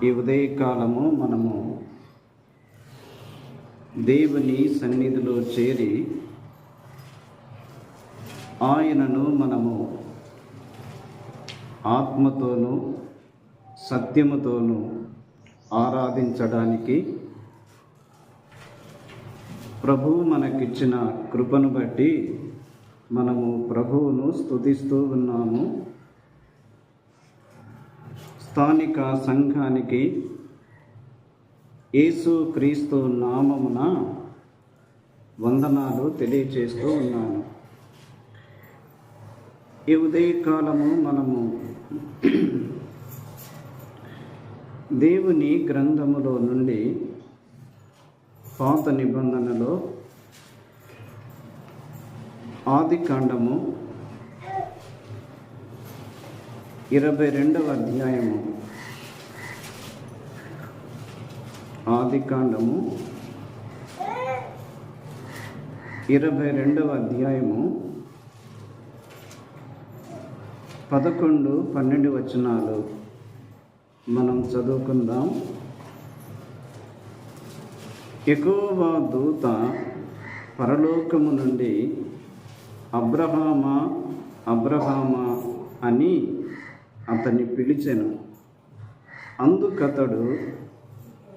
ఈ ఉదయకాలము మనము దేవుని సన్నిధిలో చేరి ఆయనను మనము ఆత్మతోనూ సత్యముతోనూ ఆరాధించడానికి ప్రభువు మనకిచ్చిన కృపను బట్టి మనము ప్రభువును స్తుతిస్తూ ఉన్నాము. స్థానిక సంఘానికి యేసు క్రీస్తు నామమున వందనాలు తెలియచేస్తూ ఉన్నాను. ఈ ఉదయకాలము మనము దేవుని గ్రంథములో నుండి పాత నిబంధనలో ఆదికాండము 22వ అధ్యాయము, ఆదికాండము 22వ అధ్యాయము 11, 12 వచనాలు మనం చదువుకుందాం. యెహోవా దూత పరలోకము నుండి అబ్రహామా అబ్రహామా అని అతన్ని పిలిచెను. అందుకతడు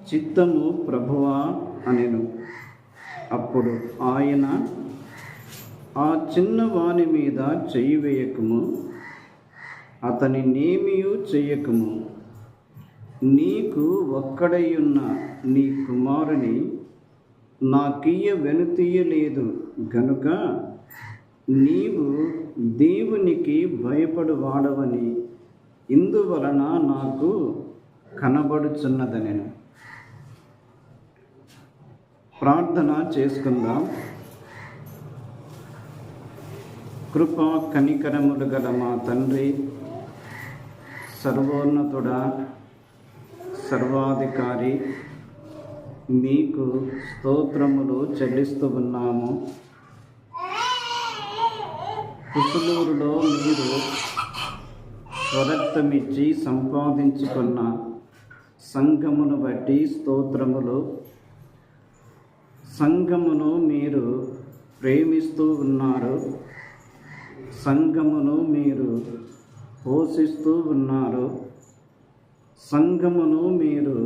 చిత్తము ప్రభువా అనెను. అప్పుడు ఆయన, ఆ చిన్నవాని మీద చెయ్యి వేయకము, అతని నేమియు చెయ్యకము, నీకు ఒక్కడైయున్న నీ కుమారుని నాకియ్య వెనుతీయలేదు గనుక నీవు దేవునికి భయపడువాడవని ఇందువలన నాకు కనబడుచున్నదనెను. ప్రార్థన చేసుకుందాం. కృపా కనికరములు గల మా తండ్రి, సర్వోన్నతుడా, సర్వాధికారి, మీకు స్తోత్రములు చెల్లిస్తూ ఉన్నాము. కుసులూరులో మీరు స్వరక్తమిచ్చి సంపాదించుకున్న సంఘమును బట్టి స్తోత్రములు. సంఘమును మీరు ప్రేమిస్తూ ఉన్నారు, సంఘమును మీరు పోషిస్తూ ఉన్నారు, సంఘమును మీరు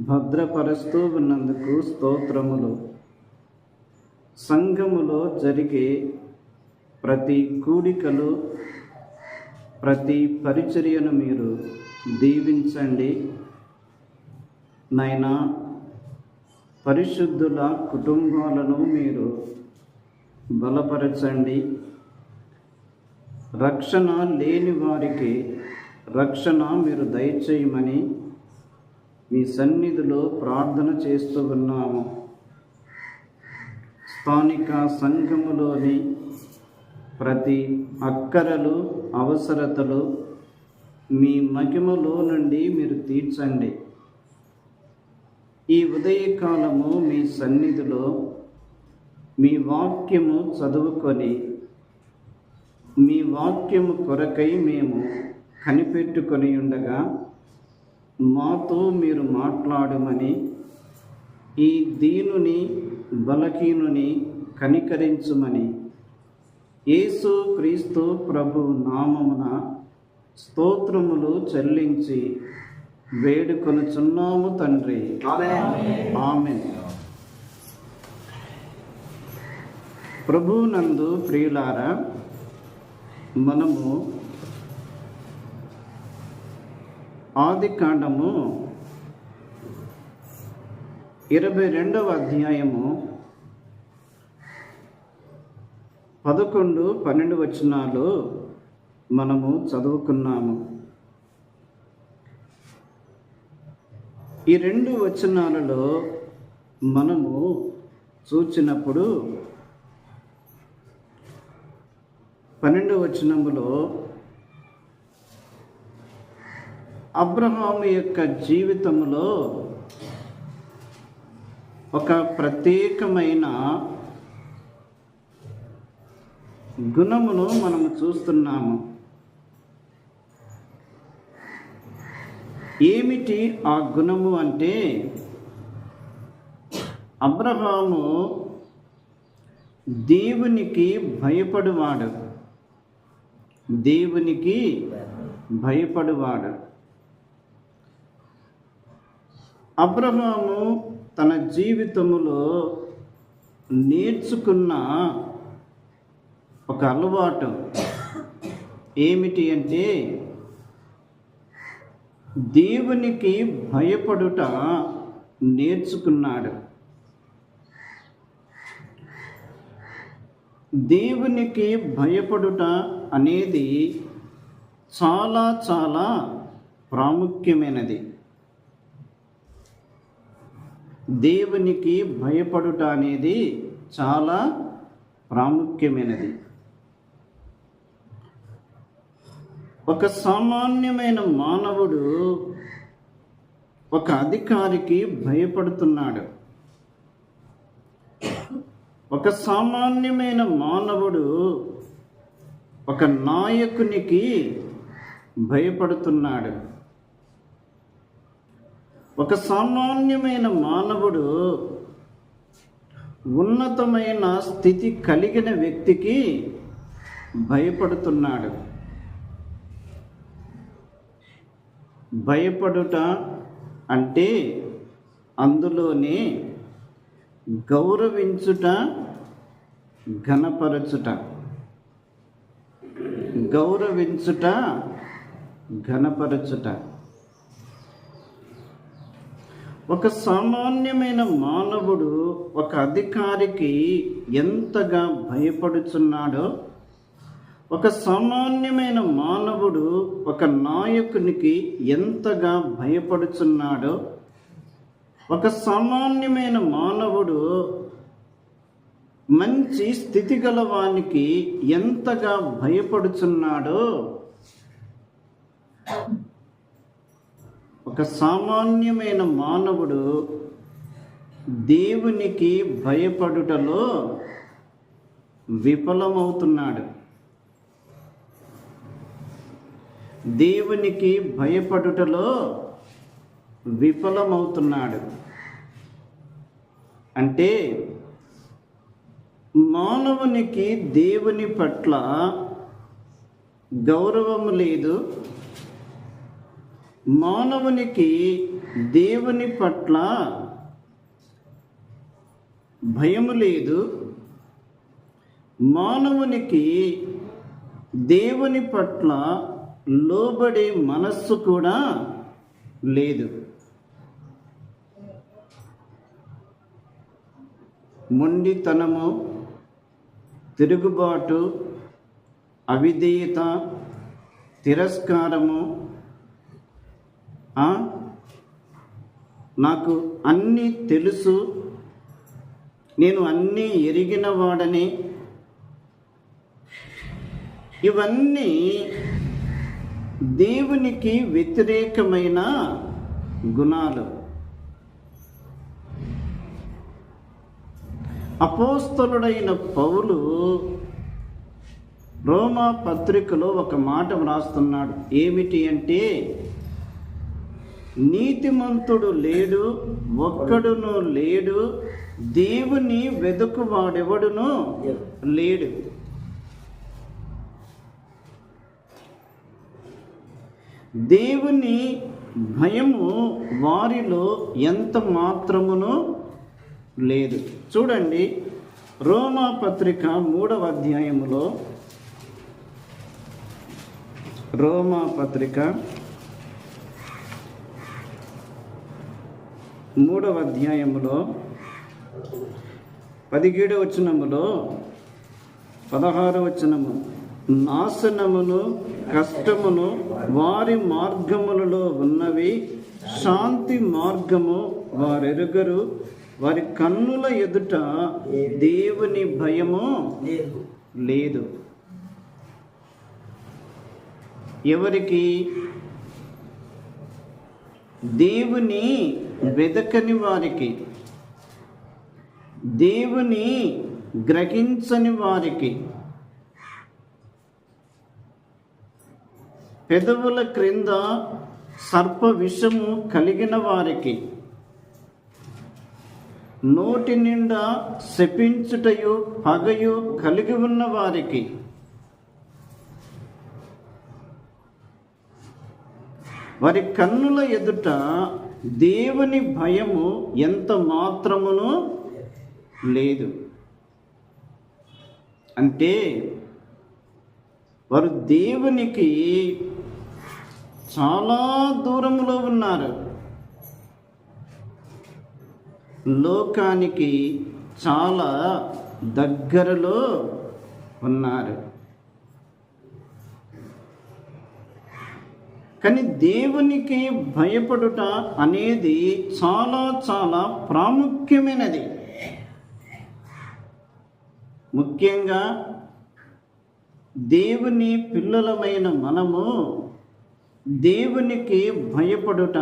భద్రపరుస్తూ ఉన్నందుకు స్తోత్రములు. సంఘములో జరిగే ప్రతి కూడికలు, ప్రతి పరిచర్యను మీరు దీవించండి నాయనా. పరిశుద్ధుల కుటుంబాలను మీరు బలపరచండి. రక్షణ లేని వారికి రక్షణ మీరు దయచేయమని మీ సన్నిధిలో ప్రార్థన చేస్తూ ఉన్నాము. స్థానిక సంఘములోని ప్రతి అక్కరలు, అవసరతలు మీ మహిమలో నుండి మీరు తీర్చండి. ఈ ఉదయకాలము మీ సన్నిధిలో మీ వాక్యము చదువుకొని మీ వాక్యము కొరకై మేము కనిపెట్టుకొని ఉండగా మాతో మీరు మాట్లాడమని, ఈ దీనుని బలహీనుని కనికరించుమని యేసు క్రీస్తు ప్రభు నామమున స్తోత్రములు చెల్లించి వేడుకొనుచున్నాము తండ్రి. ఆమేన్. ప్రభువునందు ప్రియులారా, మనము ఆదికాండము 22వ అధ్యాయము 11, 12 వచనాలు మనము చదువుకున్నాము. ఈ 2 వచనాలలో మనము చూచినప్పుడు 12వ వచనములో అబ్రహాము యొక్క జీవితంలో ఒక ప్రత్యేకమైన గుణమును మనము చూస్తున్నాము. ఏమిటి ఆ గుణము అంటే, అబ్రహాము దేవునికి భయపడువాడు. దేవునికి భయపడువాడు. అబ్రహాము తన జీవితములో నేర్చుకున్న ఒక అలవాటు ఏమిటి అంటే, దేవునికి భయపడుట నేర్చుకున్నాడు. దేవునికి భయపడుట అనేది చాలా చాలా ప్రాముఖ్యమైనది. దేవునికి భయపడుట అనేది చాలా ప్రాముఖ్యమైనది. ఒక సామాన్యమైన మానవుడు ఒక అధికారికి భయపడుతున్నాడు. ఒక సామాన్యమైన మానవుడు ఒక నాయకునికి భయపడుతున్నాడు. ఒక సామాన్యమైన మానవుడు ఉన్నతమైన స్థితి కలిగిన వ్యక్తికి భయపడుతున్నాడు. భయపడుట అంటే అందులోనే గౌరవించుట, ఘనపరచుట. గౌరవించుట, ఘనపరచుట. ఒక సామాన్యమైన మానవుడు ఒక అధికారికి ఎంతగా భయపడుచున్నాడో, ఒక సామాన్యమైన మానవుడు ఒక నాయకునికి ఎంతగా భయపడుచున్నాడో, ఒక సామాన్యమైన మానవుడు మంచి స్థితి గలవానికి ఎంతగా భయపడుచున్నాడో, ఒక సామాన్యమైన మానవుడు దేవునికి భయపడుటలో విఫలమవుతున్నాడు. దేవునికి భయపడుటలో విఫలమవుతున్నాడు. అంటే మానవునికి దేవుని పట్ల గౌరవము లేదు, మానవునికి దేవుని పట్ల భయము లేదు, మానవునికి దేవుని పట్ల లోబడే మనస్సు కూడా లేదు. మొండితనము, తిరుగుబాటు, అవిధేయత, తిరస్కారము, నాకు అన్నీ తెలుసు, నేను అన్నీ ఎరిగిన వాడని, ఇవన్నీ దేవునికి వ్యతిరేకమైన గుణాలు. అపోస్తలుడైన పౌలు రోమా పత్రికలో ఒక మాట వ్రాస్తున్నాడు. ఏమిటి అంటే, నీతిమంతుడు లేడు, ఒక్కడును లేడు, దేవుని వెదుకువాడెవడును లేడు. దేవుని భయము వారిలో ఎంత మాత్రమును లేదు. చూడండి, రోమా పత్రిక 3వ అధ్యాయములో, రోమా పత్రిక 3వ అధ్యాయములో 17వ వచనములో 16వ వచనము, నాశనమును కష్టమును వారి మార్గములలో ఉన్నవి, శాంతి మార్గము వారెరుగరు, వారి కన్నుల ఎదుట దేవుని భయము లేదు. ఎవరికి? దేవుని వెదకని వారికి, దేవుని గ్రహించని వారికి. పెదవుల క్రింద సర్ప విషము కలిగిన వారికి, నోటి నిండా శపించుటయు పగయు కలిగి ఉన్న వారికి, వారి కన్నుల ఎదుట దేవుని భయము ఎంత మాత్రమును లేదు. అంటే వారు దేవునికి చాలా దూరంలో ఉన్నారు, లోకానికి చాలా దగ్గరలో ఉన్నారు. కానీ దేవునికి భయపడుట అనేది చాలా చాలా ప్రాముఖ్యమైనది. ముఖ్యంగా దేవుని పిల్లలమైన మనము దేవునికి భయపడుట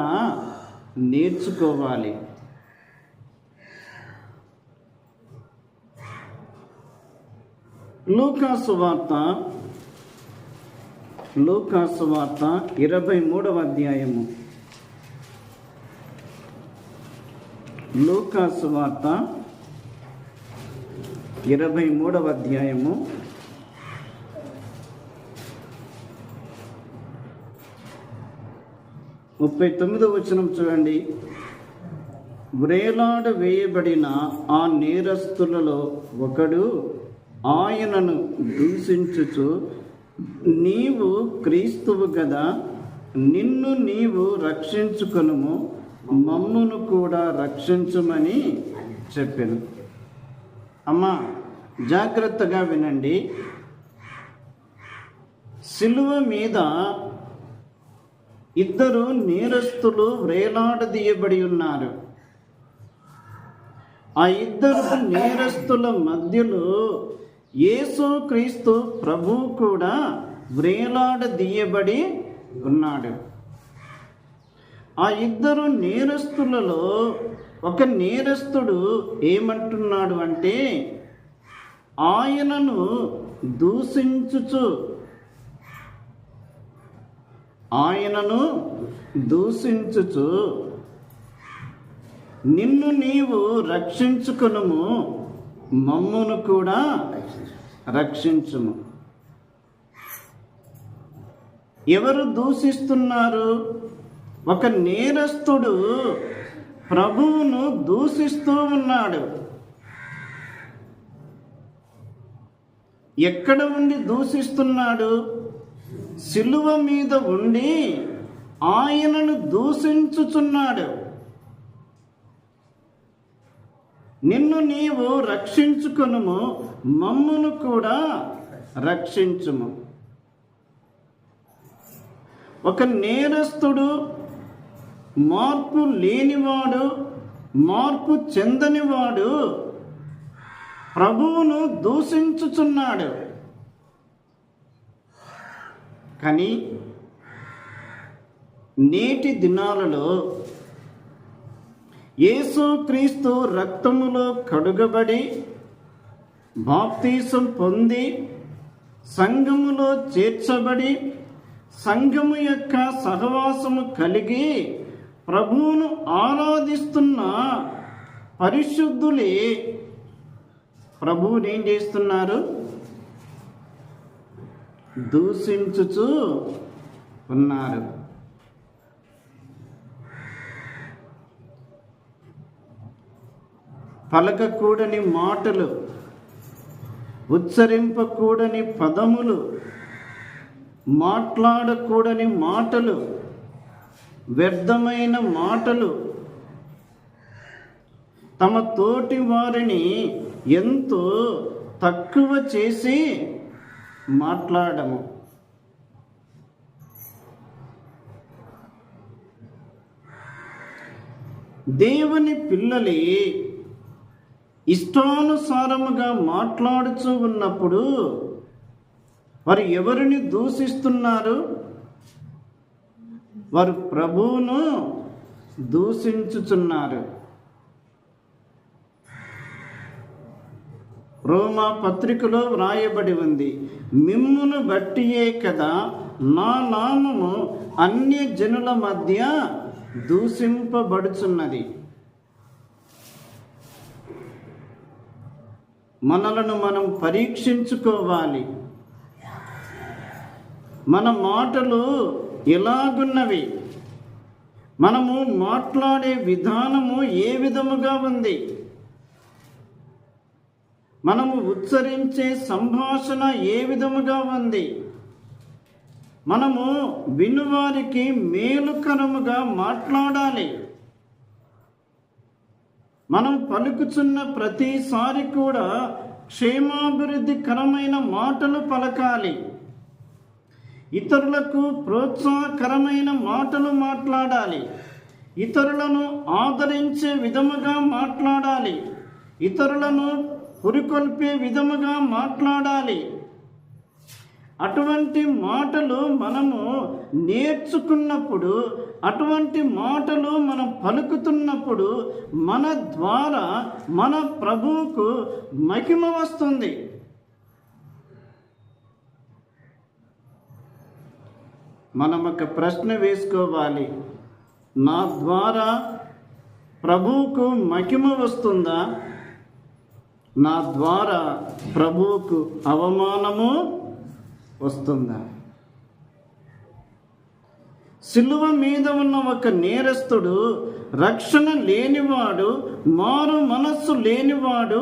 నేర్చుకోవాలి. లూకాసు వార్త 23వ అధ్యాయము. లూకాసు వార్త 23వ అధ్యాయము 39వ వచనం చూడండి. వ్రేలాడ వేయబడిన ఆ నేరస్తులలో ఒకడు ఆయనను దూషించుచు, నీవు క్రీస్తువు గదా, నిన్ను నీవు రక్షించుకొనుము, మమ్మును కూడా రక్షించుమని చెప్పాను. అమ్మా జాగ్రత్తగా వినండి. సిలువ మీద ఇద్దరు నేరస్తులు వ్రేలాడదీయబడి ఉన్నారు. ఆ ఇద్దరు నేరస్తుల మధ్యలో యేసుక్రీస్తు ప్రభువు కూడా వ్రేలాడదీయబడి ఉన్నాడు. ఆ ఇద్దరు నేరస్తులలో ఒక నేరస్తుడు ఏమంటున్నాడు అంటే, ఆయనను దూషించుచు నిన్ను నీవు రక్షించుకొనుము, మమ్మును కూడా రక్షించుము. ఎవరు దూషిస్తున్నారు? ఒక నేరస్తుడు ప్రభువును దూషిస్తూ ఉన్నాడు. ఎక్కడ ఉండి దూషిస్తున్నాడు? సిలువ మీద ఉండి ఆయనను దూషించుచున్నాడు. నిన్ను నీవు రక్షించుకొనుము, మమ్మును కూడా రక్షించుము. ఒక నేరస్తుడు, మార్పు లేనివాడు, మార్పు చెందనివాడు ప్రభువును దూషించుచున్నాడు. కానీ నేటి దినాలలో యేసుక్రీస్తు రక్తములో కడుగబడి బాప్తీసం పొంది సంఘములో చేర్చబడి సంఘము యొక్క సహవాసము కలిగి ప్రభువును ఆరాధిస్తున్న పరిశుద్ధులే ప్రభువుని ఏం చేస్తున్నారు? దూషించుచు ఉన్నారు. పలకకూడని మాటలు, ఉచ్చరింపకూడని పదములు, మాట్లాడకూడని మాటలు, వ్యర్థమైన మాటలు, తమ తోటి వారిని ఎంతో తక్కువ చేసి మాట్లాడము. దేవుని పిల్లలే ఇష్టానుసారముగా మాట్లాడుతూ ఉన్నప్పుడు వారు ఎవరిని దూషిస్తున్నారు? వారు ప్రభువును దూషించుచున్నారు. రోమా పత్రికలో వ్రాయబడి ఉంది, మిమ్మును బట్టియే కదా నా నామము అన్య జనుల మధ్య దూషింపబడుచున్నది. మనలను మనం పరీక్షించుకోవాలి. మన మాటలు ఎలాగున్నవి? మనము మాట్లాడే విధానము ఏ విధముగా ఉంది? మనము ఉచ్చరించే సంభాషణ ఏ విధముగా ఉంది? మనము వినువారికి మేలుకరముగా మాట్లాడాలి. మనం పలుకుచున్న ప్రతిసారి కూడా క్షేమాభివృద్ధికరమైన మాటలు పలకాలి. ఇతరులకు ప్రోత్సాహకరమైన మాటలు మాట్లాడాలి. ఇతరులను ఆదరించే విధముగా మాట్లాడాలి. ఇతరులను పురికొల్పే విధముగా మాట్లాడాలి. అటువంటి మాటలు మనము నేర్చుకున్నప్పుడు, అటువంటి మాటలు మనం పలుకుతున్నప్పుడు మన ద్వారా మన ప్రభువుకు మహిమ వస్తుంది. మనం ఒక ప్రశ్న వేసుకోవాలి. నా ద్వారా ప్రభువుకు మహిమ వస్తుందా? నా ద్వారా ప్రభువుకు అవమానము వస్తుందా? సిలువ మీద ఉన్న ఒక నేరస్తుడు, రక్షణ లేనివాడు, మారు మనస్సు లేనివాడు,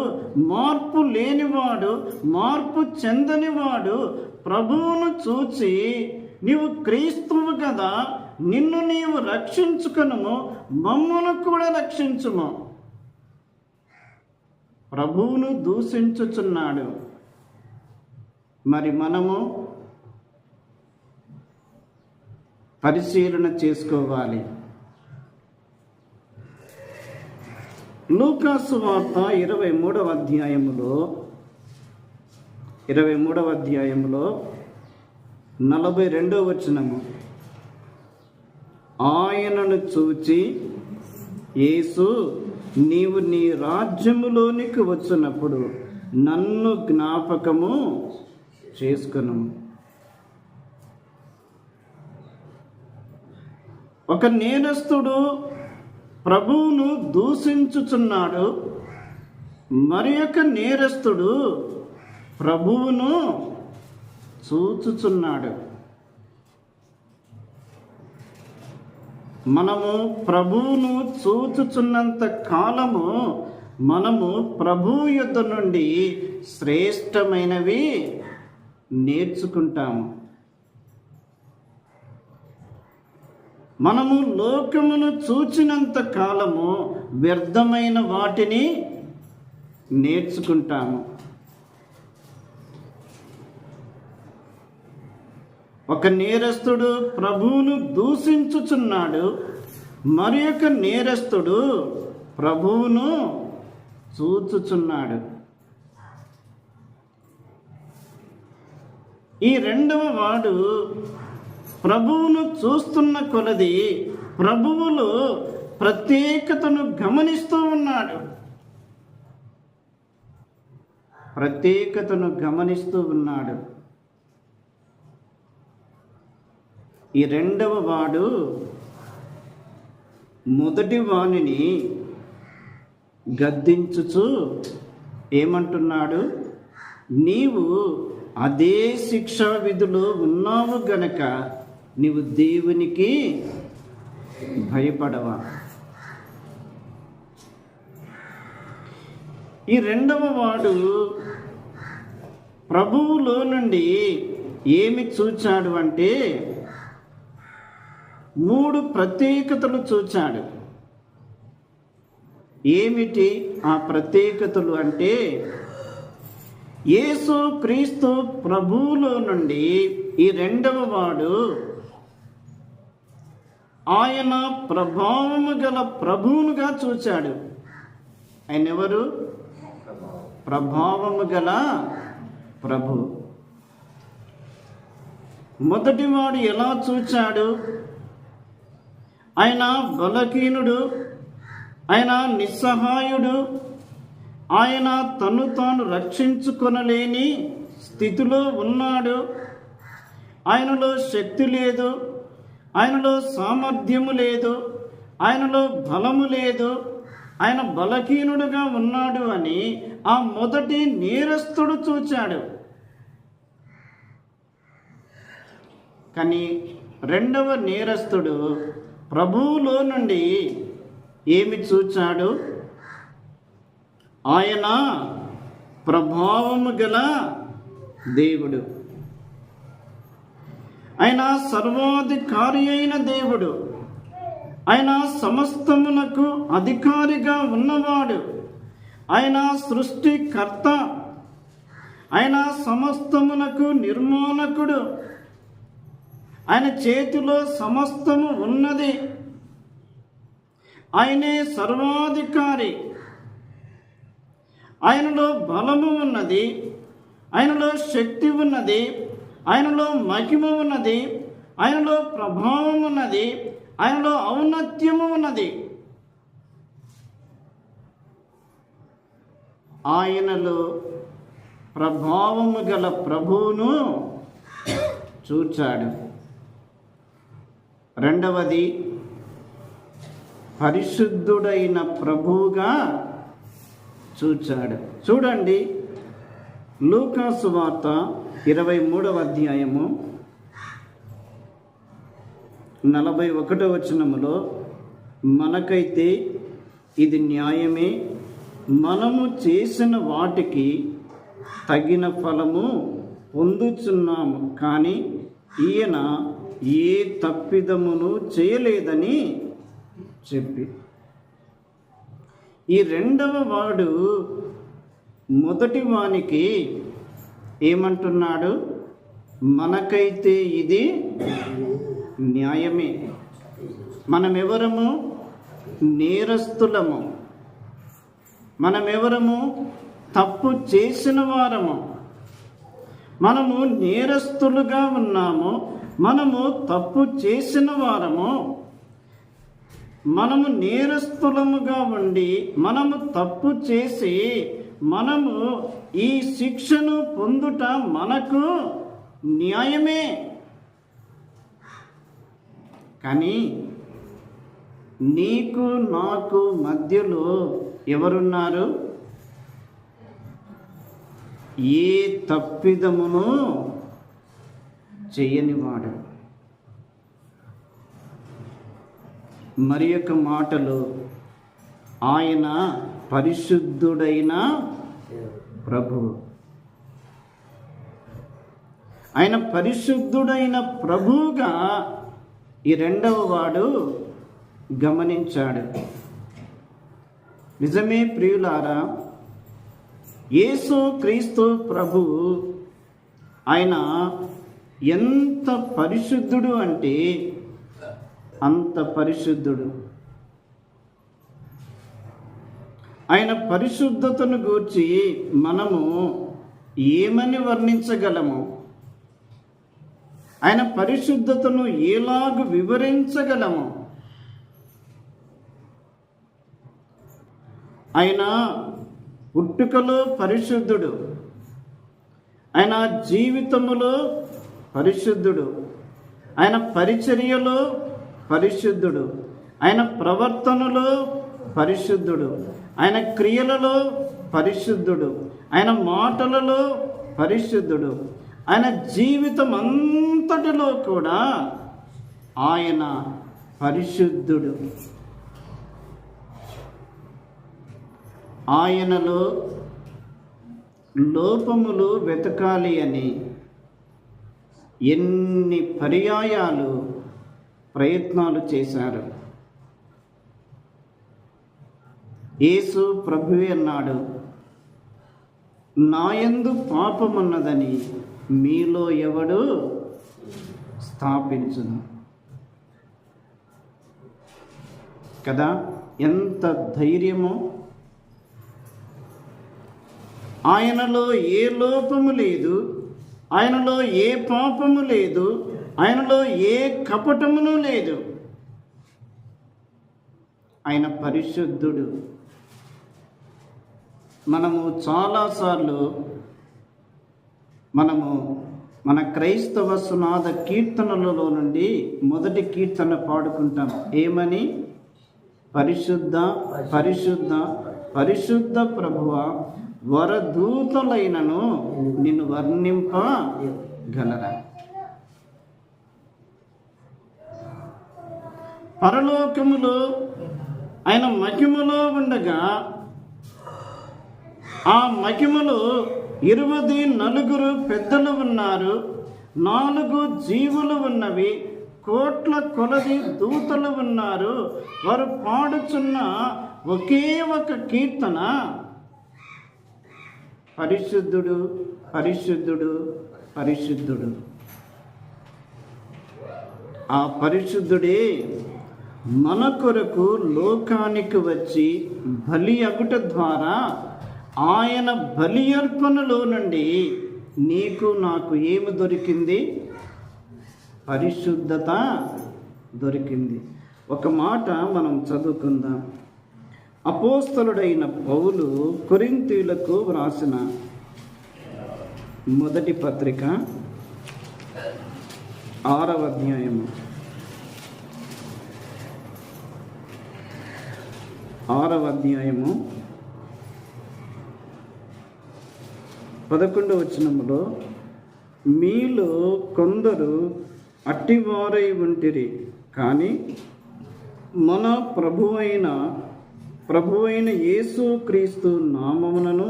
మార్పు లేనివాడు, మార్పు చెందనివాడు ప్రభువును చూచి, నీవు క్రీస్తువు కదా, నిన్ను నీవు రక్షించుకొనుము, మమ్మను కూడా రక్షించుము, ప్రభువును దూషించుచున్నాడు. మరి మనము పరిశీలన చేసుకోవాలి. లూకాసు వార్త 23వ అధ్యాయములో 42వ వచనము, ఆయనను చూచి యేసు, నీవు నీ రాజ్యములోనికి వచ్చినప్పుడు నన్ను జ్ఞాపకము చేసుకొను. ఒక నేరస్తుడు ప్రభువును దూషించుచున్నాడు. మరి ఒక నేరస్తుడు ప్రభువును చూచుచున్నాడు. మనము ప్రభువును చూచుచున్నంత కాలము మనము ప్రభువు యొద్ద నుండి శ్రేష్టమైనవి నేర్చుకుంటాము. మనము లోకమును చూచినంత కాలము వ్యర్థమైన వాటిని నేర్చుకుంటాము. ఒక నేరస్తుడు ప్రభువును దూషించుచున్నాడు. మరి ఒక నేరస్తుడు ప్రభువును చూచుచున్నాడు. ఈ రెండవ వాడు ప్రభువును చూస్తున్న కొలది ప్రభువులో ప్రత్యేకతను గమనిస్తూ ఉన్నాడు. ఈ రెండవ వాడు మొదటి వానిని గద్దించుచు ఏమంటున్నాడు? నీవు అదే శిక్షా విధిలో ఉన్నావు గనక నీవు దేవునికి భయపడవా? ఈ రెండవ వాడు ప్రభువులో నుండి ఏమి చూచాడు అంటే 3 ప్రత్యేకతలు చూచాడు. ఏమిటి ఆ ప్రత్యేకతలు అంటే, యేసు క్రీస్తు ప్రభువులో నుండి ఈ రెండవ వాడు ఆయన ప్రభావము గల ప్రభువునుగా చూచాడు. ఆయన ఎవరు? ప్రభావము గల ప్రభు. మొదటివాడు ఎలా చూచాడు? ఆయన బలహీనుడు, ఆయన నిస్సహాయుడు, ఆయన తను తాను రక్షించుకొనలేని స్థితిలో ఉన్నాడు. ఆయనలో శక్తి లేదు, ఆయనలో సామర్థ్యము లేదు, ఆయనలో బలము లేదు, ఆయన బలహీనుడుగా ఉన్నాడు అని ఆ మొదటి నేరస్తుడు చూచాడు. కానీ రెండవ నేరస్తుడు ప్రభువులో నుండి ఏమి చూచాడు? ఆయన ప్రభావము గల దేవుడు, ఆయన సర్వాధికారి అయిన దేవుడు, ఆయన సమస్తమునకు అధికారిగా ఉన్నవాడు, ఆయన సృష్టికర్త, ఆయన సమస్తమునకు నిర్మాణకుడు, ఆయన చేతిలో సమస్తము ఉన్నది, ఆయనే సర్వాధికారి, ఆయనలో బలము ఉన్నది, ఆయనలో శక్తి ఉన్నది, ఆయనలో మహిమ ఉన్నది, ఆయనలో ప్రభావం ఉన్నది, ఆయనలో ఔన్నత్యము ఉన్నది. ఆయనలో ప్రభావము గల ప్రభువును చూచాడు. రెండవది, పరిశుద్ధుడైన ప్రభువుగా చూచాడు. చూడండి, లూకా సువార్త 23వ అధ్యాయము 41వ వచనములో, మనకైతే ఇది న్యాయమే, మనము చేసిన వాటికి తగిన ఫలము పొందుచున్నాము, కానీ ఈయన ఏ తప్పిదమును చేయలేదని చెప్పి, ఈ రెండవ వాడు మొదటి వానికి ఏమంటున్నాడు? మనకైతే ఇది న్యాయమే. మనమెవరము? నేరస్తులము. మనమెవరము? తప్పు చేసిన వారము. మనము నేరస్తులుగా ఉన్నాము, మనము తప్పు చేసిన వారము. మనము నేరస్తులముగా ఉండి మనము తప్పు చేసి మనము ఈ శిక్షను పొందుట మనకు న్యాయమే. కానీ నీకు నాకు మధ్యలో ఎవరున్నారు? ఏ తప్పిదమును చేయనివాడు. మరి యొక్క మాటలు, ఆయన పరిశుద్ధుడైన ప్రభువు. ఆయన పరిశుద్ధుడైన ప్రభువుగా ఈ రెండవ వాడు గమనించాడు. నిజమే ప్రియులారా, యేసు క్రీస్తు ప్రభువు ఆయన ఎంత పరిశుద్ధుడు అంటే అంత పరిశుద్ధుడు. ఆయన పరిశుద్ధతను గూర్చి మనము ఏమని వర్ణించగలము? ఆయన పరిశుద్ధతను ఎలాగూ వివరించగలము? ఆయన పుట్టుకలో పరిశుద్ధుడు, ఆయన జీవితములో పరిశుద్ధుడు, ఆయన పరిచర్యలో పరిశుద్ధుడు, ఆయన ప్రవర్తనలో పరిశుద్ధుడు, ఆయన క్రియలలో పరిశుద్ధుడు, ఆయన మాటలలో పరిశుద్ధుడు, ఆయన జీవితం అంతటిలో కూడా ఆయన పరిశుద్ధుడు. ఆయనలో లోపములు వెతకాలి అని ఎన్ని పర్యాయాలు ప్రయత్నాలు చేశారు. యేసు ప్రభువే అన్నాడు, నాయందు పాపమున్నదని మీలో ఎవడు స్థాపించును కదా. ఎంత ధైర్యమో! ఆయనలో ఏ లోపము లేదు, ఆయనలో ఏ పాపము లేదు, ఆయనలో ఏ కపటమును లేదు. ఆయన పరిశుద్ధుడు. మనము చాలాసార్లు మన క్రైస్తవ సునాద కీర్తనలలో నుండి మొదటి కీర్తన పాడుకుంటాం. ఏమని? పరిశుద్ధ పరిశుద్ధ పరిశుద్ధ ప్రభువా, వరదూతలైనను నిన్ను వర్ణింపగలరా. పరలోకములో ఆయన మహిమలో ఉండగా ఆ మహిమలో 24 పెద్దలు ఉన్నారు, 4 జీవులు ఉన్నవి, కోట్ల కొలది దూతలు ఉన్నారు. వారు పాడుచున్న ఒకే ఒక కీర్తన, పరిశుద్ధుడు పరిశుద్ధుడు పరిశుద్ధుడు. ఆ పరిశుద్ధుడే మన కొరకు లోకానికి వచ్చి బలి అగుట ద్వారా ఆయన బలి అర్పణలో నుండి నీకు నాకు ఏమి దొరికింది? పరిశుద్ధత దొరికింది. ఒక మాట మనం చదువుకుందాం. అపోస్తలుడైన పౌలు కొరింథీయులకు వ్రాసిన మొదటి పత్రిక 6వ అధ్యాయము 11వ వచనములో, మీలో కొందరు అట్టివారై ఉంటిరి, కానీ మన ప్రభువైన యేసుక్రీస్తు నామమునను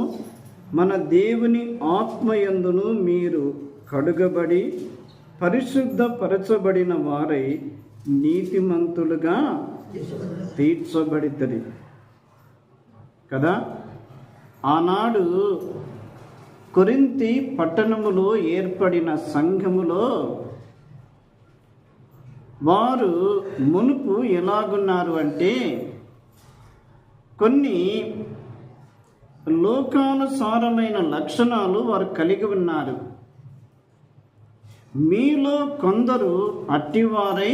మన దేవుని ఆత్మయందును మీరు కడుగబడి పరిశుద్ధపరచబడిన వారై నీతిమంతులుగా తీర్చబడితది కదా. ఆనాడు కొరింథీ పట్టణములో ఏర్పడిన సంఘములో వారు మునుపు ఎలాగున్నారు అంటే, కొన్ని లోకానుసారమైన లక్షణాలు వారు కలిగి ఉన్నారు. మీలో కొందరు అట్టివారై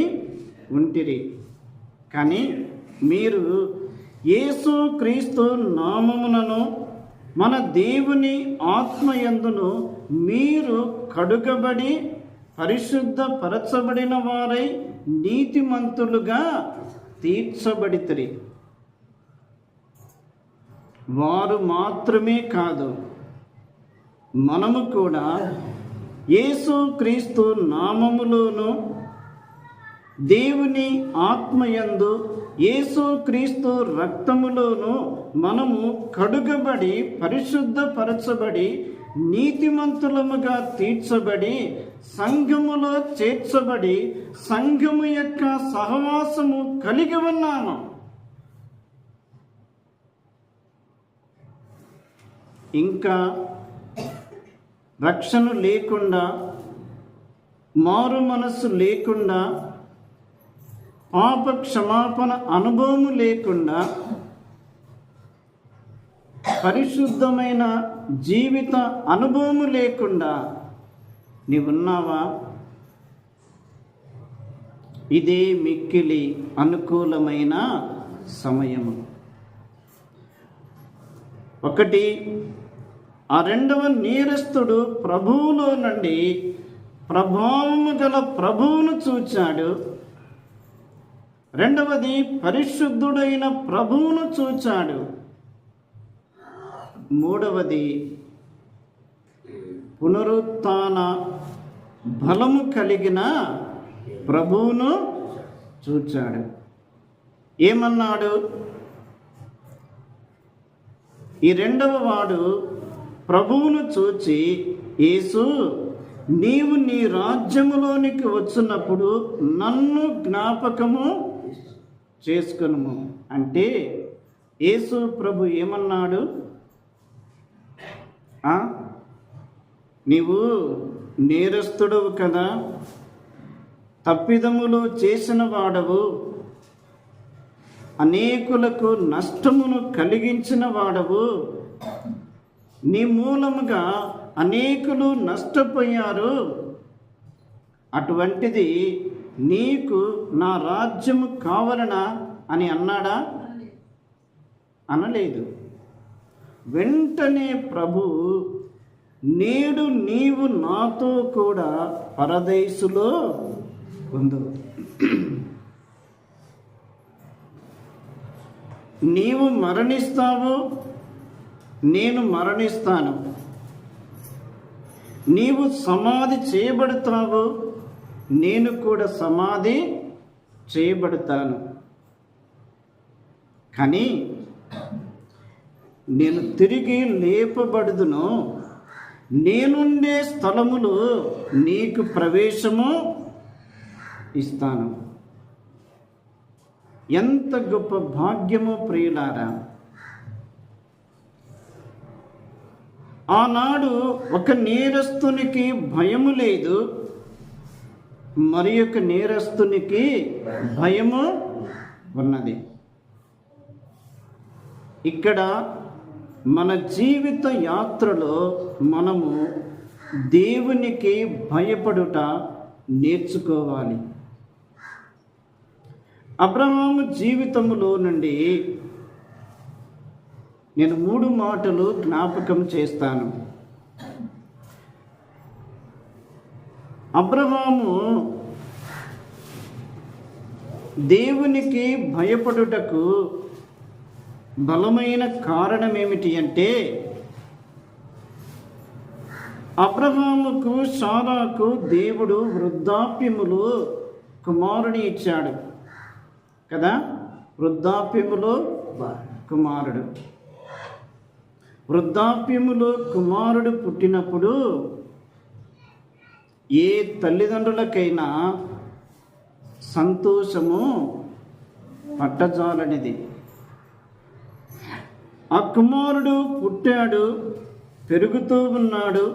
ఉంటిరి, కానీ మీరు యేసుక్రీస్తు నామమునను మన దేవుని ఆత్మయందును మీరు కడుగబడి పరిశుద్ధపరచబడిన వారై నీతిమంతులుగా తీర్చబడితిరి. వారు మాత్రమే కాదు, మనము కూడా యేసుక్రీస్తు నామములోను దేవుని ఆత్మయందు యేసుక్రీస్తు రక్తములోను మనము కడుగబడి పరిశుద్ధపరచబడి నీతిమంతులముగా తీర్చబడి సంఘములో చేర్చబడి సంఘము యొక్క సహవాసము కలిగి ఉన్నాము. ఇంకా రక్షణ లేకుండా, మారు మనస్సు లేకుండా, పాప క్షమాపణ అనుభవం లేకుండా, పరిశుద్ధమైన జీవిత అనుభవం లేకుండా నీవున్నావా? ఇదే మిక్కిలి అనుకూలమైన సమయము. ఒకటి, ఆ రెండవ నేరస్తుడు ప్రభువులో నుండి ప్రభావము గల ప్రభువును చూచాడు. రెండవది, పరిశుద్ధుడైన ప్రభువును చూచాడు. మూడవది, పునరుత్థాన బలము కలిగిన ప్రభువును చూచాడు. ఏమన్నాడు? ఈ రెండవ వాడు ప్రభువును చూచి, యేసు, నీవు నీ రాజ్యములోనికి వచ్చినప్పుడు నన్ను జ్ఞాపకము చేసుకొనుము అంటే, యేసు ప్రభు ఏమన్నాడు? నీవు నేరస్తుడవు కదా, తప్పిదములు చేసిన వాడవు, అనేకులకు నష్టమును కలిగించిన వాడవు, నీ మూలముగా అనేకులు నష్టపోయారు. అటువంటిది నీకు నా రాజ్యము కావాలనా అని అన్నాడా? అనలేదు. వెంటనే ప్రభు నేడు నీవు నాతో కూడా పరదేశులో ఉండు. నీవు మరణిస్తావు, నేను మరణిస్తాను. నీవు సమాధి చేయబడతావు, నేను కూడా సమాధి చేయబడతాను. కానీ నేను తిరిగి లేపబడుదును. నేనుండే స్థలములో నీకు ప్రవేశము ఇస్తాను. ఎంత గొప్ప భాగ్యమో ప్రియులారా! ఆనాడు ఒక నేరస్తునికి భయము లేదు, మరి ఒక నేరస్తునికి భయము ఉన్నది. ఇక్కడ మన జీవిత యాత్రలో మనము దేవునికి భయపడుట నేర్చుకోవాలి. అబ్రహాము జీవితములో నుండి నేను 3 మాటలు జ్ఞాపకం చేస్తాను. అబ్రహాము దేవునికి భయపడుటకు బలమైన కారణం ఏమిటి అంటే, అబ్రహాముకు సారాకు దేవుడు వృద్ధాప్యములో కుమారుని ఇచ్చాడు కదా. వృద్ధాప్యములో కుమారుడు. వృద్ధాప్యములో కుమారుడు పుట్టినప్పుడు ఏ తల్లిదండ్రులకైనా సంతోషము పట్టజాలనిది. ఆ కుమారుడు పుట్టాడు, పెరుగుతూ ఉన్నాడు,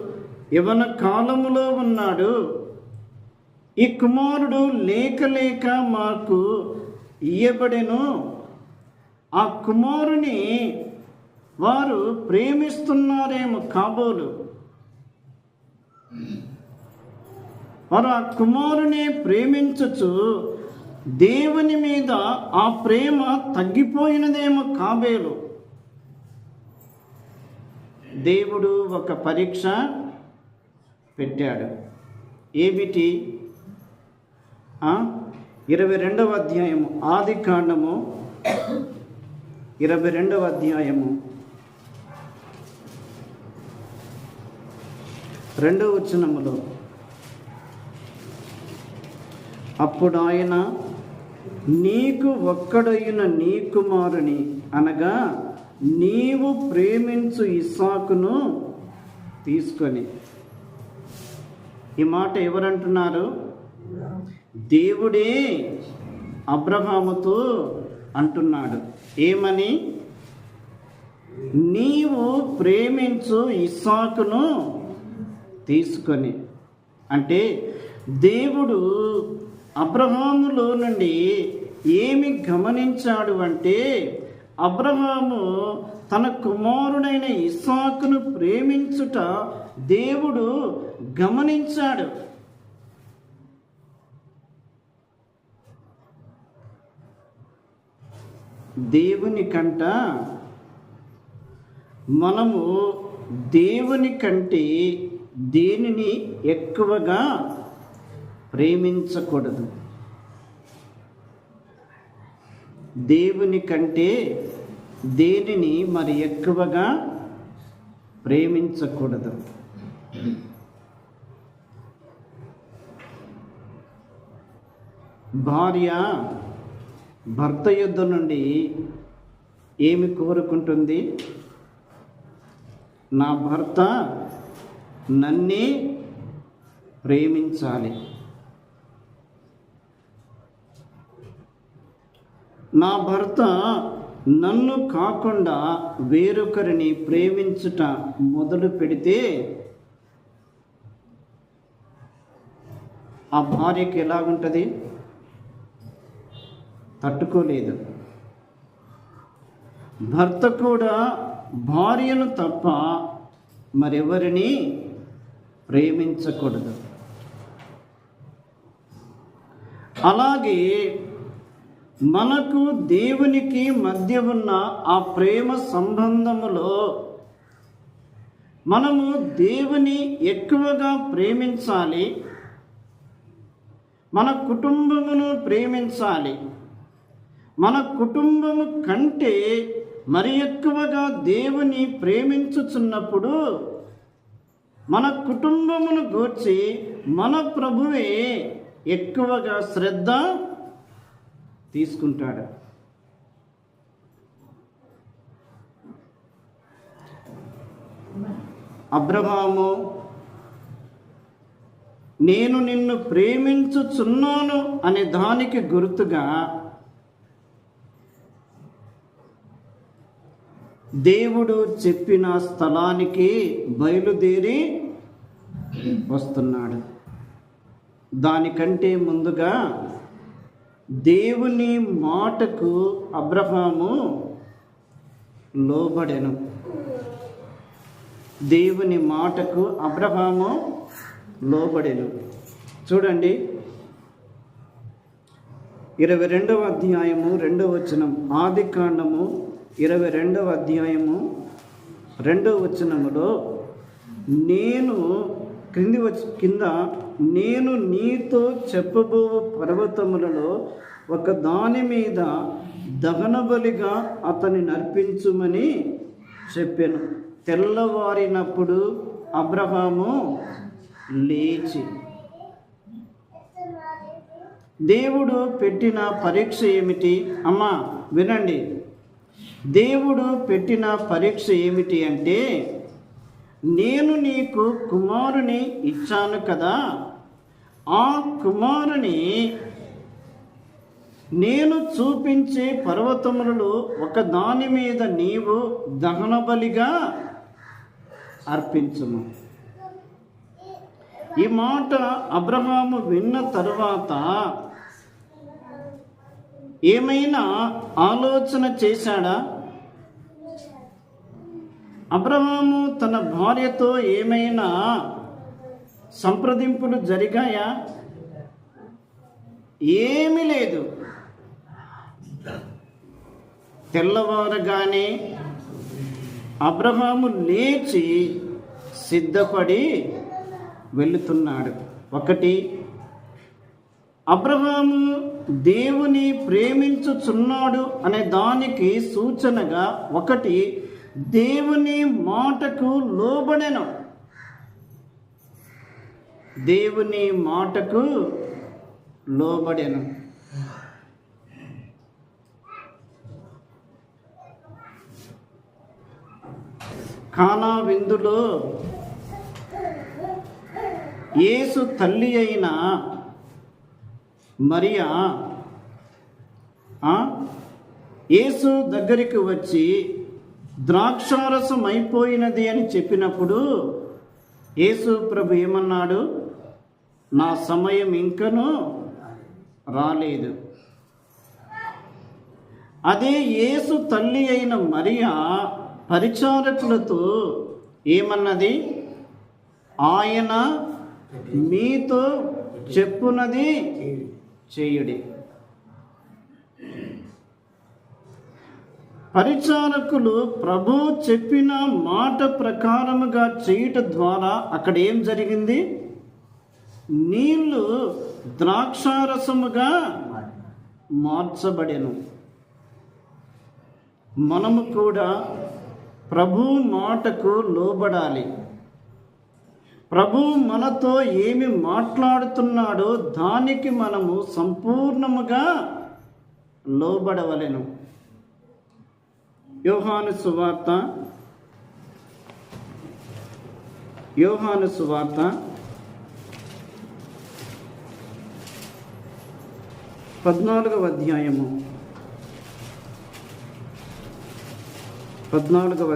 యవ్వన కాలములో ఉన్నాడు. ఈ కుమారుడు లేక లేక మాకు ఇయ్యబడెను. ఆ కుమారుని వారు ప్రేమిస్తున్నారేమో కాబోలు. వారు ఆ కుమారుని ప్రేమించచ్చు, దేవుని మీద ఆ ప్రేమ తగ్గిపోయినదేమో కాబేలు. దేవుడు ఒక పరీక్ష పెట్టాడు. ఏమిటి? 22వ అధ్యాయము, ఆదికాండము 22వ అధ్యాయము 2వ వచనములో, అప్పుడు ఆయన నీకు ఒక్కడైన నీ కుమారుని అనగా నీవు ప్రేమించు ఇస్సాకును తీసుకొని. ఈ మాట ఎవరంటున్నారు? దేవుడే అబ్రహాముతో అంటున్నాడు. ఏమని? నీవు ప్రేమించు ఇస్సాకును తీసుకొని. అంటే దేవుడు అబ్రహాములో నుండి ఏమి గమనించాడు అంటే, అబ్రహాము తన కుమారుడైన ఇస్సాకును ప్రేమించుట దేవుడు గమనించాడు. దేవుని కంట మనము దేవుని కంటే దేనిని ఎక్కువగా ప్రేమించకూడదు. దేవుని కంటే దేనిని మరి ఎక్కువగా ప్రేమించకూడదు. భార్య భర్త యుద్ధ నుండి ఏమి కోరుకుంటుంది? నా భర్త నన్నే ప్రేమించాలి, నా భర్త నన్ను కాకుండా వేరొకరిని ప్రేమించుట మొదలు పెడితే ఆ భార్యకి ఎలాగుంటుంది? తట్టుకోలేదు. భర్త కూడా భార్యను తప్ప మరెవరిని ప్రేమించకూడదు. అలాగే మనకు దేవునికి మధ్య ఉన్న ఆ ప్రేమ సంబంధములో మనము దేవుని ఎక్కువగా ప్రేమించాలి, మన కుటుంబమును ప్రేమించాలి. మన కుటుంబము కంటే మరి ఎక్కువగా దేవుని ప్రేమించుచున్నప్పుడు మన కుటుంబమును గూర్చి మన ప్రభువే ఎక్కువగా శ్రద్ధ తీసుకుంటాడు. అబ్రహాము, నేను నిన్ను ప్రేమించుచున్నాను అనే దానికి గుర్తుగా దేవుడు చెప్పిన స్థలానికి బయలుదేరి వస్తున్నాడు. దానికంటే ముందుగా దేవుని మాటకు అబ్రహాము లోబడెను. దేవుని మాటకు అబ్రహాము లోబడెను. చూడండి, 22వ అధ్యాయము 2వ వచనం, ఆదికాండము 22వ అధ్యాయము 2వ వచనములో, నేను నీతో చెప్పబో పర్వతములలో ఒక దాని మీద దహన బలిగా అతని నర్పించుమని చెప్పాను. తెల్లవారినప్పుడు అబ్రహాము లేచి, దేవుడు పెట్టిన పరీక్ష ఏమిటి? అమ్మా వినండి, దేవుడు పెట్టిన పరీక్ష ఏమిటి అంటే, నేను నీకు కుమారుని ఇచ్చాను కదా, ఆ కుమారుని నేను చూపించే పర్వతములలో ఒక దాని మీద నీవు దహన బలిగా అర్పించుము. ఈ మాట అబ్రహాము విన్న తరువాత ఏమైనా ఆలోచన చేశాడా? అబ్రహాము తన భార్యతో ఏమైనా సంప్రదింపులు జరిగాయా? ఏమీ లేదు. తెల్లవారగానే అబ్రహాము లేచి సిద్ధపడి వెళుతున్నాడు. ఒకటి, అబ్రహాము దేవుని ప్రేమించుచున్నాడు అనే దానికి సూచనగా ఒకటి, దేవుని మాటకు లోబడెను. దేవుని మాటకు లోబడెను. కానా విందులో యేసు తల్లి అయిన మరియా యేసు దగ్గరికి వచ్చి ద్రాక్షారసం అయిపోయినది అని చెప్పినప్పుడు యేసు ప్రభు ఏమన్నాడు? నా సమయం ఇంకనూ రాలేదు. అదే యేసు తల్లి అయిన మరియా పరిచారకులతో ఏమన్నది? ఆయన మీతో చెప్పునది చేయుడి. పరిచారకులు ప్రభు చెప్పిన మాట ప్రకారముగా చేయుట ద్వారా అక్కడ ఏం జరిగింది? నీళ్లు ద్రాక్షారసముగా మార్చబడెను. మనము కూడా ప్రభు మాటకు లోబడాలి. ప్రభు మనతో ఏమి మాట్లాడుతున్నాడో దానికి మనము సంపూర్ణముగా లోబడవలెను. యోహాను సువార్త 14వ అధ్యాయము 15వ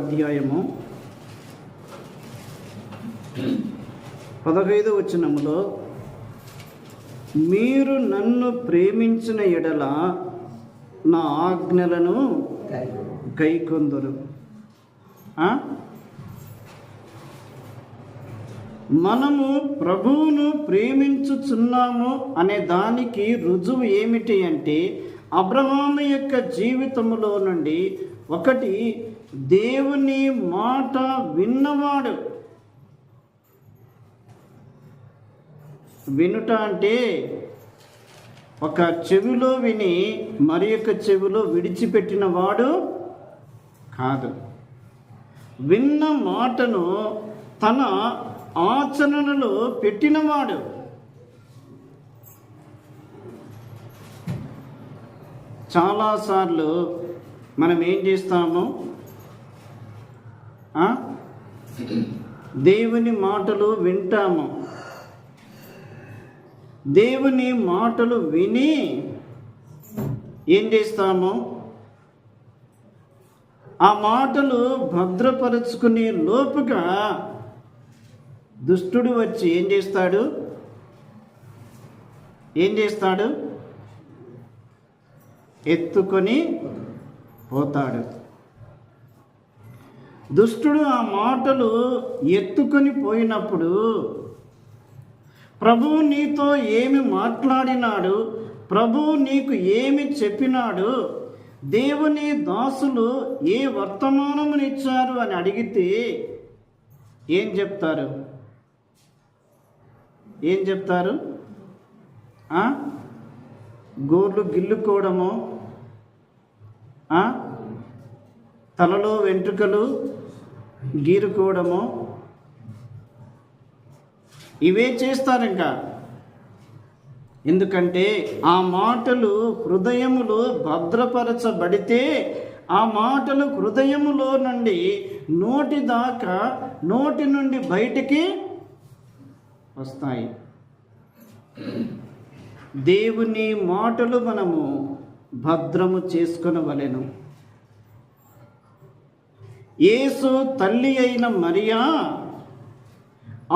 వచనములో, మీరు నన్ను ప్రేమించిన ఎడల నా ఆజ్ఞలను గైకొందురు. మనము ప్రభువును ప్రేమించుచున్నాము అనే దానికి రుజువు ఏమిటి అంటే, అబ్రహాము యొక్క జీవితంలో నుండి ఒకటి, దేవుని మాట విన్నవాడు. వినుట అంటే ఒక చెవిలో విని మరి యొక్క చెవిలో విడిచిపెట్టిన వాడు కాదు. విన్న మాటను తన ఆచరణలో పెట్టినవాడు. చాలాసార్లు మనం ఏం చేస్తాము, దేవుని మాటలు వింటాము. దేవుని మాటలు విని ఏం చేస్తాము, ఆ మాటలు భద్రపరుచుకునే లోపుగా దుష్టుడు వచ్చి ఏం చేస్తాడు, ఎత్తుకొని పోతాడు. దుష్టుడు ఆ మాటలు ఎత్తుకొని పోయినప్పుడు ప్రభువు నీతో ఏమి మాట్లాడినాడు, ప్రభువు నీకు ఏమి చెప్పినాడు, దేవుని దాసులు ఏ వర్తమానమునిచ్చారు అని అడిగితే ఏం చెప్తారు? గోర్లు గిల్లుకోవడము, తలలో వెంట్రుకలు గీరుకోవడము, ఇవే చేస్తారు. ఇంకా ఎందుకంటే ఆ మాటలు హృదయములో భద్రపరచబడితే ఆ మాటలు హృదయములో నుండి నోటి నుండి బయటికి వస్తాయి. దేవుని మాటలు మనము భద్రము చేసుకొనవలెను. యేసు తల్లి అయిన మరియా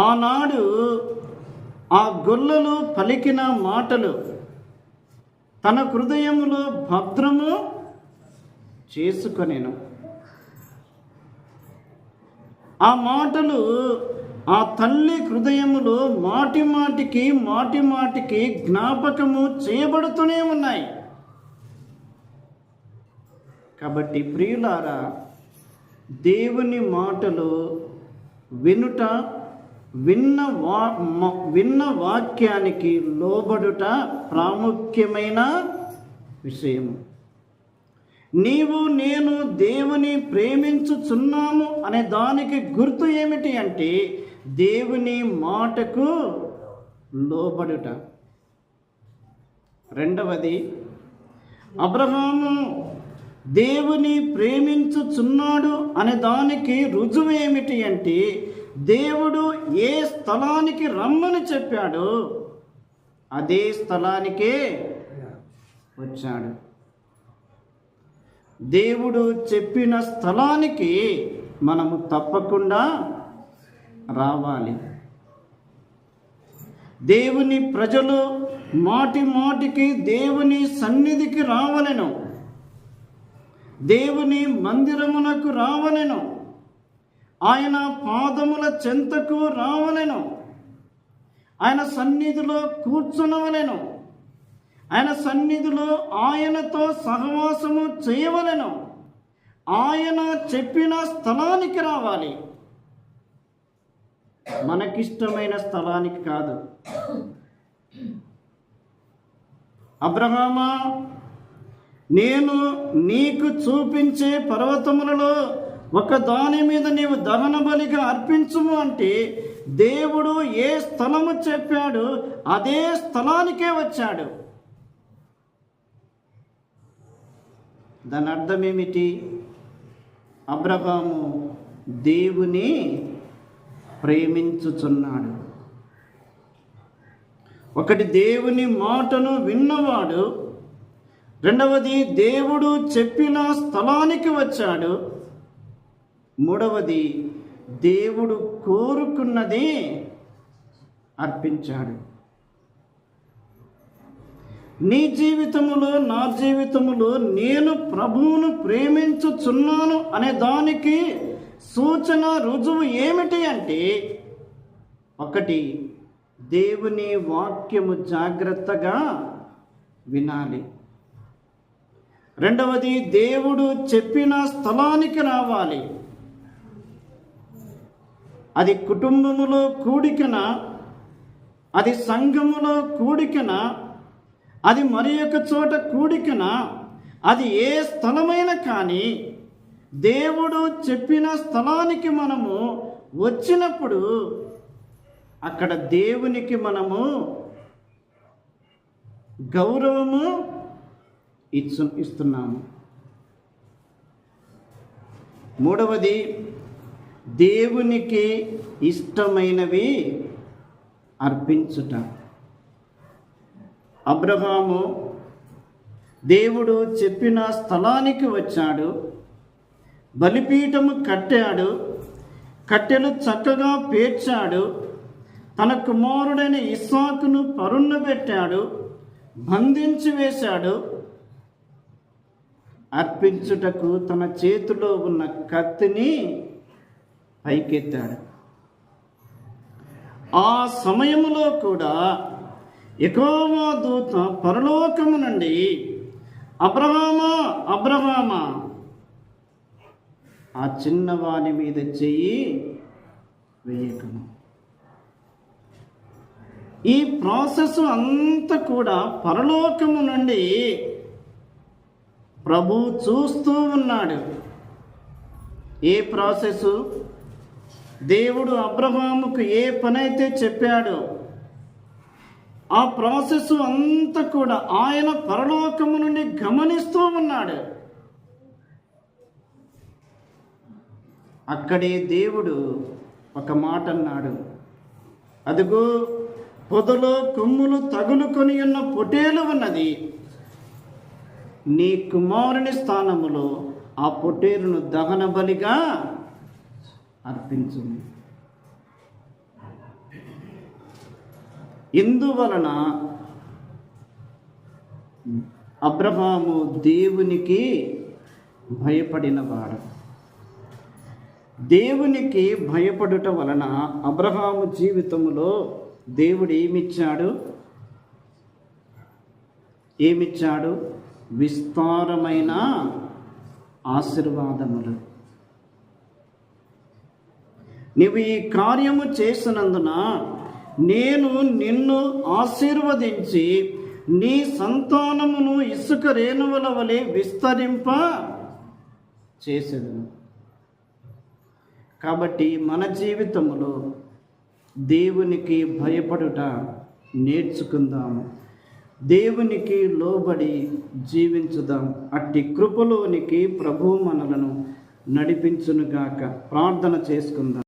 ఆనాడు ఆ గొల్లలు పలికిన మాటలు తన హృదయములో భద్రము చేసుకొనెను. ఆ మాటలు ఆ తల్లి హృదయములో మాటి మాటికి జ్ఞాపకము చేయబడుతూనే ఉన్నాయి. కాబట్టి ప్రియులారా, దేవుని మాటలు వినుట, విన్న వాక్యానికి లోబడుట ప్రాముఖ్యమైన విషయము. నీవు నేను దేవుని ప్రేమించుచున్నాము అనే దానికి గుర్తు ఏమిటి అంటే దేవుని మాటకు లోబడుట. రెండవది, అబ్రహాము దేవుని ప్రేమించుచున్నాడు అనే దానికి రుజువు ఏమిటి అంటే దేవుడు ఏ స్థలానికి రమ్మని చెప్పాడో అదే స్థలానికే వచ్చాడు. దేవుడు చెప్పిన స్థలానికి మనము తప్పకుండా రావాలి. దేవుని ప్రజలు మాటికి దేవుని సన్నిధికి రావలెను, దేవుని మందిరమునకు రావలెను, ఆయన పాదముల చెంతకు రావలెను, ఆయన సన్నిధిలో కూర్చునవలెను, ఆయన సన్నిధిలో ఆయనతో సహవాసము చేయవలెను, ఆయన చెప్పిన స్థలానికి రావాలి. మనకిష్టమైన స్థలానికి కాదు. అబ్రహామా, నేను నీకు చూపించే పర్వతములలో ఒక దాని మీద నీవు దహన బలిగా అర్పించుము అంటే దేవుడు ఏ స్థలము చెప్పాడు అదే స్థలానికే వచ్చాడు. దాని అర్థం ఏమిటి? అబ్రహాము దేవుని ప్రేమించుచున్నాడు. ఒకటి, దేవుని మాటను విన్నవాడు. రెండవది, దేవుడు చెప్పిన స్థలానికి వచ్చాడు. మూడవది, దేవుడు కోరుకున్నది అర్పించాడు. నీ జీవితములో, నా జీవితములో నేను ప్రభువును ప్రేమించుచున్నాను అనే దానికి సూచన, రుజువు ఏమిటి అంటే ఒకటి, దేవుని వాక్యము జాగ్రత్తగా వినాలి. రెండవది, దేవుడు చెప్పిన స్థలానికి రావాలి. అది కుటుంబములో కూడికన, అది సంఘములో కూడికన, అది మరి ఒక చోట కూడికన, అది ఏ స్థలమైనా కానీ దేవుడు చెప్పిన స్థలానికి మనము వచ్చినప్పుడు అక్కడ దేవునికి మనము గౌరవము ఇస్తున్నాము. మూడవది, దేవునికి ఇష్టమైనవి అర్పించుట. అబ్రహాము దేవుడు చెప్పిన స్థలానికి వచ్చాడు, బలిపీఠము కట్టాడు, కట్టెలు చక్కగా పేర్చాడు, తన కుమారుడైన ఇస్సాకును పరుండబెట్టాడు, బంధించి వేశాడు. అర్పించుటకు తన చేతిలో ఉన్న కత్తిని పైకెత్తాడు. ఆ సమయంలో కూడా యెహోవా దూత పరలోకము నుండి, అబ్రహామా, అబ్రహామా, ఆ చిన్నవాని మీద చెయ్యి వేయకము. ఈ ప్రాసెస్ అంతా కూడా పరలోకము నుండి ప్రభు చూస్తూ ఉన్నాడు. ఏ ప్రాసెస్? దేవుడు అబ్రహాముకు ఏ పనైతే చెప్పాడో ఆ ప్రాసెస్ అంతా కూడా ఆయన పరలోకము నుండి గమనిస్తూ ఉన్నాడు. అక్కడే దేవుడు ఒక మాట అన్నాడు, అదిగో పొదలో కొమ్ములు తగులుకొని ఉన్న పొటేలు ఉన్నది, నీ కుమారుని స్థానములో ఆ పొటేలును దహన బలిగా అర్పించు. ఇందువలన అబ్రహాము దేవునికి భయపడినవాడు. దేవునికి భయపడుట వలన అబ్రహాము జీవితంలో దేవుడు ఏమిచ్చాడు? విస్తారమైన ఆశీర్వాదములు. నీవు ఈ కార్యము చేసినందున నేను నిన్ను ఆశీర్వదించి నీ సంతానమును ఇసుక రేణువుల వలె విస్తరింప చేసేదను. కాబట్టి మన జీవితంలో దేవునికి భయపడుట నేర్చుకుందాము, దేవునికి లోబడి జీవించుదాం. అట్టి కృపలోనికి ప్రభువు మనలను నడిపించునుగాక. ప్రార్థన చేసుకుందాం.